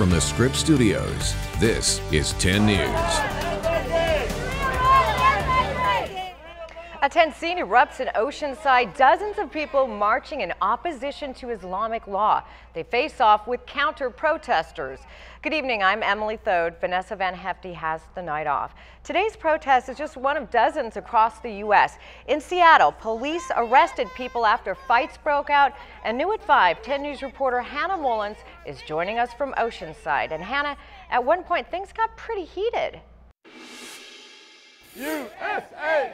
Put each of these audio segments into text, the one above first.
from the Scripps Studios, this is 10 News. A tense scene erupts in Oceanside. Dozens of people marching in opposition to Islamic law. They face off with counter-protesters. Good evening, I'm Emily Thode. Vanessa Van Hefty has the night off. Today's protest is just one of dozens across the U.S. In Seattle, police arrested people after fights broke out. And new at 5, 10 News reporter Hannah Mullins is joining us from Oceanside. And Hannah, at one point things got pretty heated. USA!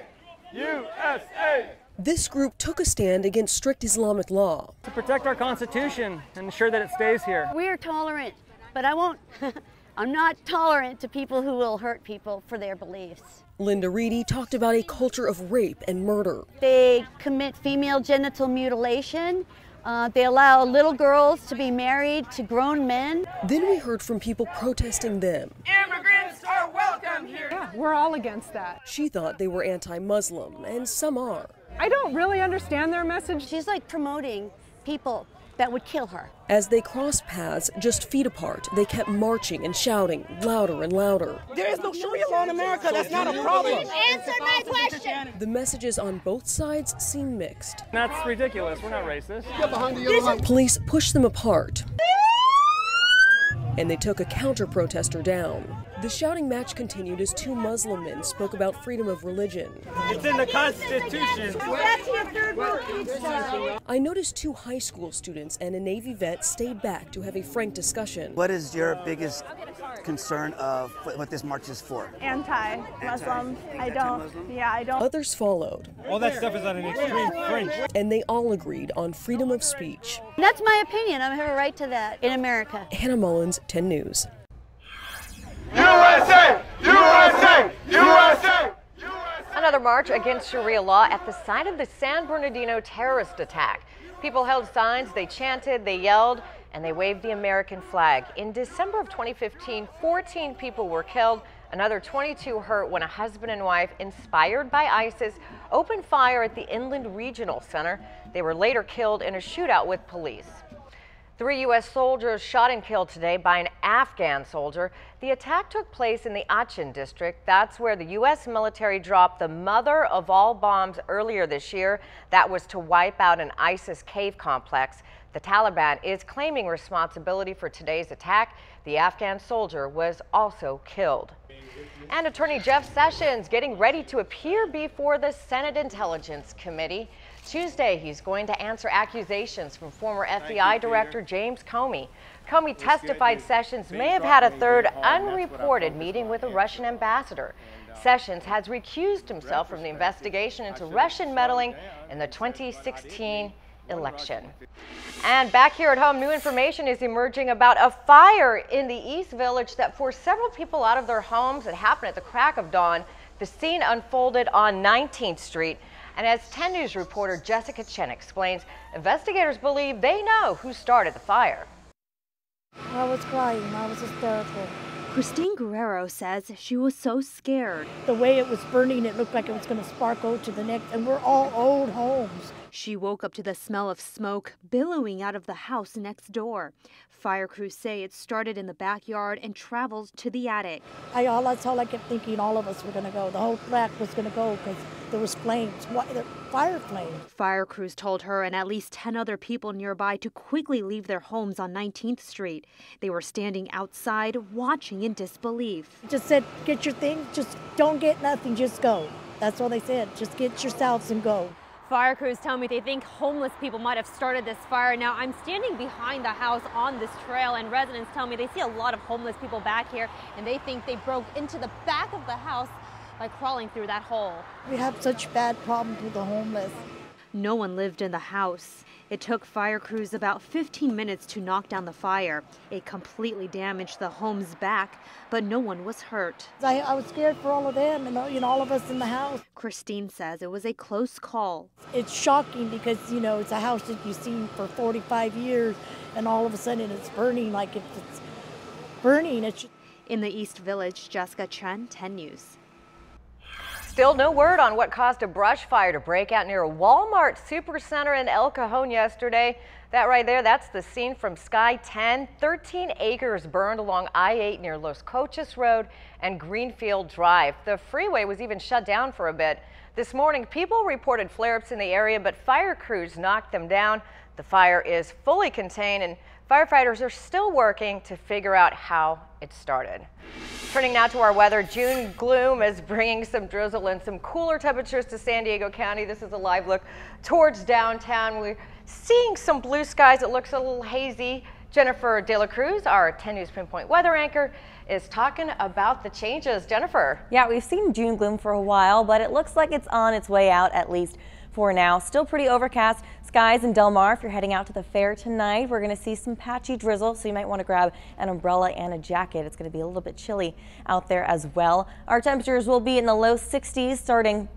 USA! This group took a stand against strict Islamic law. To protect our Constitution and ensure that it stays here. We are tolerant, but I'm not tolerant to people who will hurt people for their beliefs. Linda Reedy talked about a culture of rape and murder. They commit female genital mutilation. They allow little girls to be married to grown men. Then we heard from people protesting them. Immigrants are welcome here! Yeah, we're all against that. She thought they were anti-Muslim, and some are. I don't really understand their message. She's like promoting people that would kill her. As they crossed paths just feet apart, they kept marching and shouting louder and louder. There is no Sharia law in America. That's not a problem. Answer my question. The messages on both sides seem mixed. That's ridiculous. We're not racist. Police pushed them apart, and they took a counter-protester down. The shouting match continued as two Muslim men spoke about freedom of religion. It's in the Constitution. I noticed two high school students and a Navy vet stayed back to have a frank discussion. What is your biggest concern of what this march is for? Anti-Muslim. I don't. Others followed. All that stuff is on an extreme fringe. And they all agreed on freedom of speech. That's my opinion. I have a right to that in America. Hannah Mullins, 10 News. USA! USA! USA! Another march against Sharia law at the site of the San Bernardino terrorist attack. People held signs, they chanted, they yelled, and they waved the American flag. In December of 2015, 14 people were killed, another 22 hurt when a husband and wife, inspired by ISIS, opened fire at the Inland Regional Center. They were later killed in a shootout with police. 3 U.S. soldiers shot and killed today by an Afghan soldier. The attack took place in the Achin district. That's where the U.S. military dropped the mother of all bombs earlier this year. That was to wipe out an ISIS cave complex. The Taliban is claiming responsibility for today's attack. The Afghan soldier was also killed. And Attorney Jeff Sessions getting ready to appear before the Senate Intelligence Committee. Tuesday, he's going to answer accusations from former FBI Director James Comey. Comey testified Sessions may have had a third unreported meeting with a Russian ambassador. Sessions has recused himself from the investigation into Russian meddling in the 2016 election. And back here at home, new information is emerging about a fire in the East Village that forced several people out of their homes. It happened at the crack of dawn. The scene unfolded on 19th Street. And as 10 News reporter Jessica Chen explains, investigators believe they know who started the fire. I was crying. I was hysterical. Christine Guerrero says she was so scared. The way it was burning, it looked like it was going to spark out to the next, and we're all old homes. She woke up to the smell of smoke billowing out of the house next door. Fire crews say it started in the backyard and traveled to the attic. That's all I kept thinking. All of us were going to go. The whole track was going to go because there was flames, fire flames. Fire crews told her and at least 10 other people nearby to quickly leave their homes on 19th Street. They were standing outside watching in disbelief. Just said, get your things, just don't get nothing, just go. That's all they said. Just get yourselves and go. Fire crews tell me they think homeless people might have started this fire. Now, I'm standing behind the house on this trail, and residents tell me they see a lot of homeless people back here, and they think they broke into the back of the house by crawling through that hole. We have such bad problems with the homeless. No one lived in the house. It took fire crews about 15 minutes to knock down the fire. It completely damaged the home's back, but no one was hurt. I was scared for all of them and all of us in the house. Christine says it was a close call. It's shocking because, it's a house that you've seen for 45 years, and all of a sudden it's burning like it's burning. In the East Village, Jessica Chen, 10 News. Still no word on what caused a brush fire to break out near a Walmart Supercenter in El Cajon yesterday. That right there, that's the scene from Sky 10. 13 acres burned along I-8 near Los Coches Road and Greenfield Drive. The freeway was even shut down for a bit. This morning, people reported flare-ups in the area, but fire crews knocked them down. The fire is fully contained, and firefighters are still working to figure out how it started. Turning now to our weather, June gloom is bringing some drizzle and some cooler temperatures to San Diego County. This is a live look towards downtown. We're seeing some blue skies. It looks a little hazy. Jennifer De La Cruz, our 10 News Pinpoint weather anchor, is talking about the changes. Jennifer. Yeah, we've seen June gloom for a while, but it looks like it's on its way out, at least for now. Still pretty overcast skies in Del Mar. If you're heading out to the fair tonight, we're going to see some patchy drizzle, so you might want to grab an umbrella and a jacket. It's going to be a little bit chilly out there as well. Our temperatures will be in the low 60s starting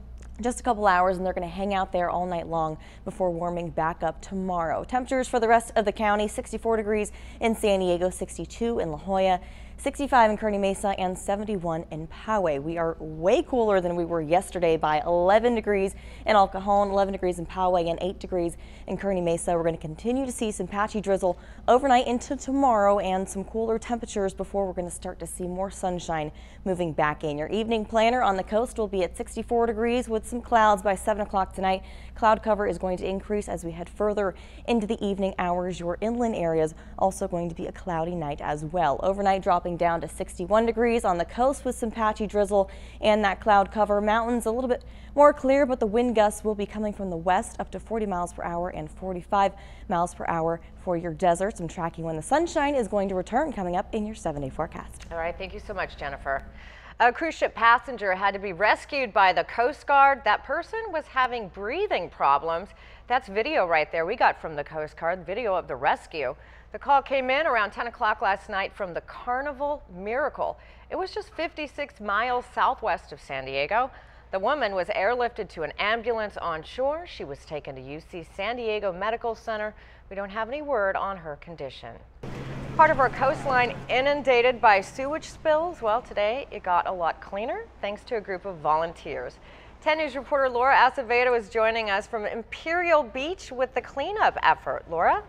just a couple hours, and they're going to hang out there all night long before warming back up tomorrow. Temperatures for the rest of the county: 64 degrees in San Diego, 62 in La Jolla, 65 in Kearny Mesa, and 71 in Poway. We are way cooler than we were yesterday by 11 degrees in El Cajon, 11 degrees in Poway, and 8 degrees in Kearny Mesa. We're going to continue to see some patchy drizzle overnight into tomorrow and some cooler temperatures before we're going to start to see more sunshine moving back in. Your evening planner on the coast will be at 64 degrees with some clouds by 7 o'clock tonight. Cloud cover is going to increase as we head further into the evening hours. Your inland areas also going to be a cloudy night as well. Overnight dropping down to 61 degrees on the coast with some patchy drizzle and that cloud cover. Mountains a little bit more clear, but the wind gusts will be coming from the west up to 40 miles per hour and 45 miles per hour for your deserts. I'm tracking when the sunshine is going to return coming up in your 7-day forecast. All right, thank you so much, Jennifer. A cruise ship passenger had to be rescued by the Coast Guard. That person was having breathing problems. That's video right there we got from the Coast Guard, video of the rescue. The call came in around 10 o'clock last night from the Carnival Miracle. It was just 56 miles southwest of San Diego. The woman was airlifted to an ambulance on shore. She was taken to UC San Diego Medical Center. We don't have any word on her condition. Part of our coastline inundated by sewage spills. Well, today it got a lot cleaner thanks to a group of volunteers. 10 News reporter Laura Acevedo is joining us from Imperial Beach with the cleanup effort. Laura?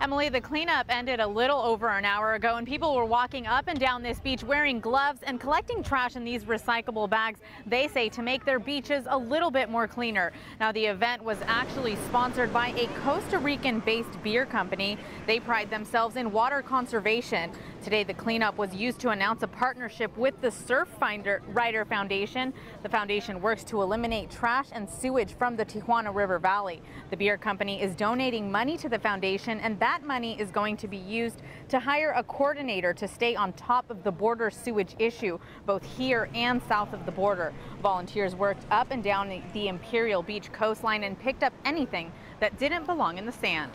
Emily, the cleanup ended a little over an hour ago, and people were walking up and down this beach wearing gloves and collecting trash in these recyclable bags, they say, to make their beaches a little bit more cleaner. Now, the event was actually sponsored by a Costa Rican-based beer company. They pride themselves in water conservation. Today, the cleanup was used to announce a partnership with the Surfrider Foundation. The foundation works to eliminate trash and sewage from the Tijuana River Valley. The beer company is donating money to the foundation, and that money is going to be used to hire a coordinator to stay on top of the border sewage issue, both here and south of the border. Volunteers worked up and down the Imperial Beach coastline and picked up anything that didn't belong in the sand.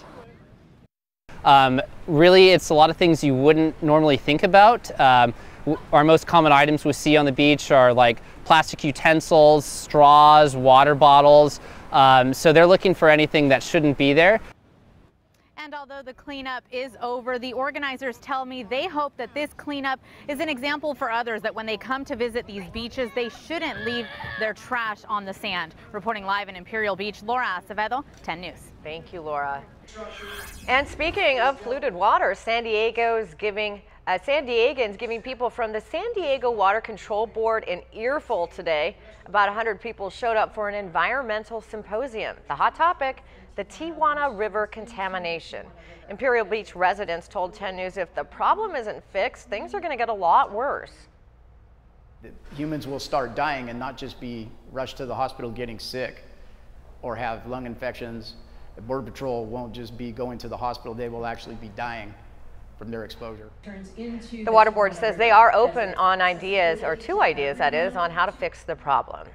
Really, it's a lot of things you wouldn't normally think about. Our most common items we see on the beach are like plastic utensils, straws, water bottles. So they're looking for anything that shouldn't be there. And although the cleanup is over, the organizers tell me they hope that this cleanup is an example for others, that when they come to visit these beaches, they shouldn't leave their trash on the sand. Reporting live in Imperial Beach, Laura Acevedo, 10 News. Thank you, Laura. And speaking of polluted water, San Diegans giving people from the San Diego Water Control Board an earful today. About 100 people showed up for an environmental symposium. The hot topic, the Tijuana River contamination. Imperial Beach residents told 10 News if the problem isn't fixed, things are going to get a lot worse. Humans will start dying and not just be rushed to the hospital getting sick or have lung infections. The Border Patrol won't just be going to the hospital, they will actually be dying from their exposure. The Water Board says they are open on ideas, or two ideas that is, on how to fix the problem.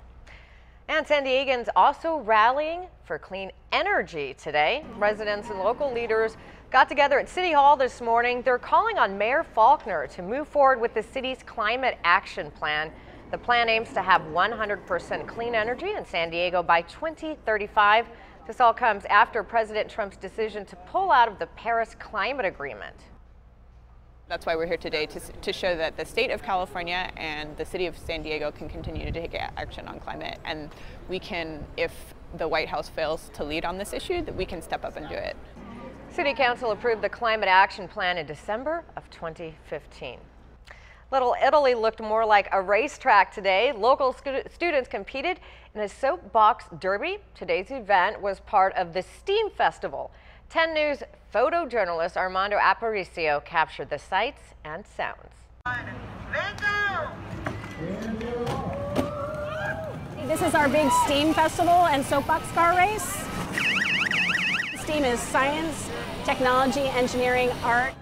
And San Diegans also rallying for clean energy today. Residents and local leaders got together at City Hall this morning. They're calling on Mayor Faulkner to move forward with the city's climate action plan. The plan aims to have 100% clean energy in San Diego by 2035. This all comes after President Trump's decision to pull out of the Paris Climate Agreement. That's why we're here today, to show that the state of California and the city of San Diego can continue to take action on climate, and we can, if the White House fails to lead on this issue, that we can step up and do it. City Council approved the Climate Action Plan in December of 2015. Little Italy looked more like a racetrack today. Local students competed in a soapbox derby. Today's event was part of the STEAM Festival. 10 News photojournalist Armando Aparicio captured the sights and sounds. This is our big STEAM Festival and soapbox car race. STEAM is science, technology, engineering, art.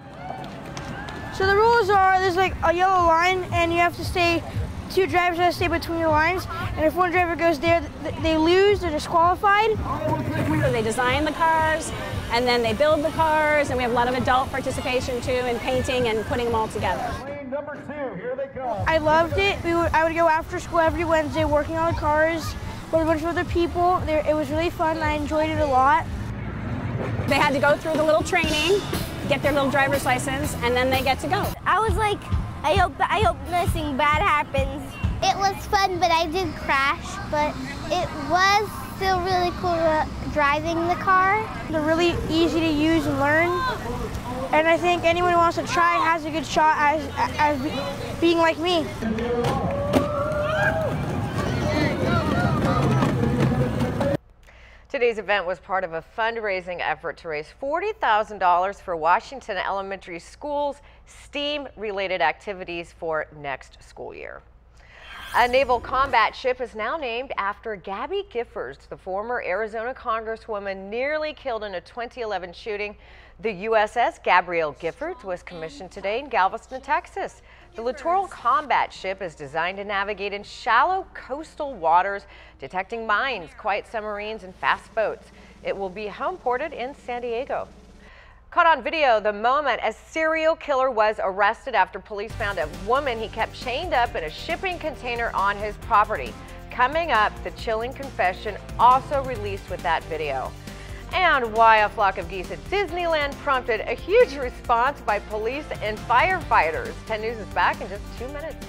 So the rules are, there's like a yellow line and you have to stay, 2 drivers have to stay between your lines, and if one driver goes there, they lose, they're disqualified. So they design the cars, and then they build the cars, and we have a lot of adult participation too in painting and putting them all together. Lane number 2, here they come. I loved it. I would go after school every Wednesday working on the cars with a bunch of other people. It was really fun. I enjoyed it a lot. They had to go through the little training, get their little driver's license, and then they get to go. I was like, I hope nothing bad happens. It was fun, but I did crash, but it was still really cool driving the car. They're really easy to use and learn, and I think anyone who wants to try has a good shot as being like me. Today's event was part of a fundraising effort to raise $40,000 for Washington Elementary Schools' STEAM-related activities for next school year. A naval combat ship is now named after Gabby Giffords, the former Arizona Congresswoman nearly killed in a 2011 shooting. The USS Gabrielle Giffords was commissioned today in Galveston, Texas. The Littoral Combat Ship is designed to navigate in shallow coastal waters, detecting mines, quiet submarines, and fast boats. It will be home ported in San Diego. Caught on video the moment a serial killer was arrested after police found a woman he kept chained up in a shipping container on his property. Coming up, the chilling confession also released with that video. And why a flock of geese at Disneyland prompted a huge response by police and firefighters. 10 News is back in just 2 minutes.